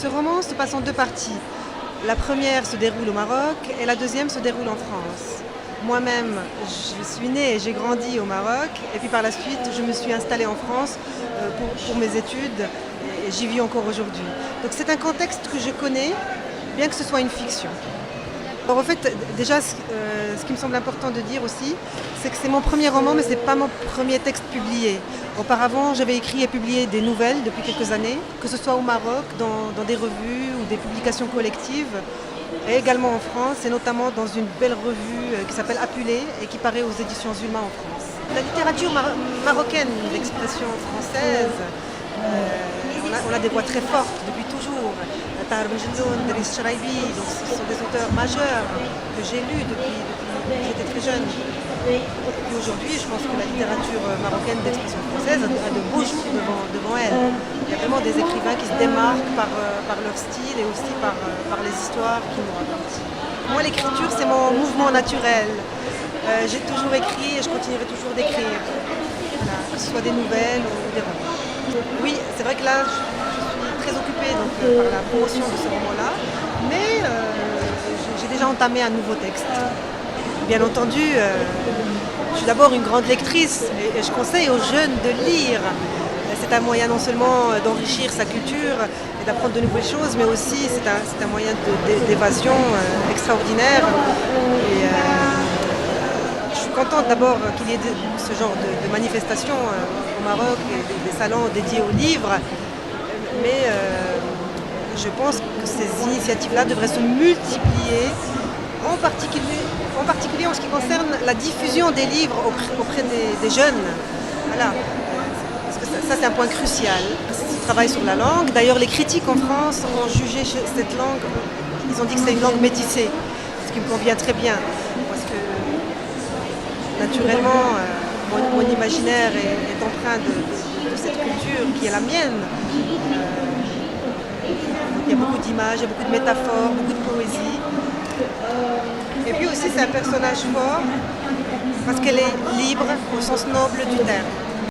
Ce roman se passe en deux parties. La première se déroule au Maroc et la deuxième se déroule en France. Moi-même, je suis née et j'ai grandi au Maroc et puis par la suite, je me suis installée en France pour mes études et j'y vis encore aujourd'hui. Donc c'est un contexte que je connais, bien que ce soit une fiction. Alors, en fait, déjà, ce qui me semble important de dire aussi, c'est que c'est mon premier roman, mais ce n'est pas mon premier texte publié. Auparavant, j'avais écrit et publié des nouvelles depuis quelques années, que ce soit au Maroc, dans des revues ou des publications collectives, et également en France, et notamment dans une belle revue qui s'appelle Apulé et qui paraît aux éditions Zulma en France. La littérature marocaine, l'expression française, on a des voix très fortes depuis toujours. Tahar Benjelloun, Driss Cheraibi, donc ce sont des auteurs majeurs que j'ai lus depuis que j'étais très jeune. Et aujourd'hui, je pense que la littérature marocaine d'expression française a de beaux jours devant elle. Il y a vraiment des écrivains qui se démarquent par leur style et aussi par les histoires qu'ils nous racontent. Moi, l'écriture, c'est mon mouvement naturel. J'ai toujours écrit et je continuerai toujours d'écrire, voilà, que ce soit des nouvelles ou des romans. Oui, c'est vrai que là, je suis très occupée par la promotion de ce roman-là, mais j'ai déjà entamé un nouveau texte. Bien entendu, je suis d'abord une grande lectrice et je conseille aux jeunes de lire. C'est un moyen non seulement d'enrichir sa culture et d'apprendre de nouvelles choses, mais aussi c'est un moyen d'évasion extraordinaire. Et, je suis contente d'abord qu'il y ait ce genre de manifestations au Maroc et des salons dédiés aux livres, mais je pense que ces initiatives-là devraient se multiplier, en particulier en ce qui concerne la diffusion des livres auprès des jeunes. Voilà. Parce que ça c'est un point crucial. Ce travail sur la langue. D'ailleurs, les critiques en France ont jugé cette langue, ils ont dit que c'est une langue métissée, ce qui me convient très bien. Parce que naturellement, mon imaginaire est empreint de cette culture qui est la mienne. Il y a beaucoup d'images, il y a beaucoup de métaphores, beaucoup de poésie. Et puis aussi, c'est un personnage fort parce qu'elle est libre au sens noble du terme.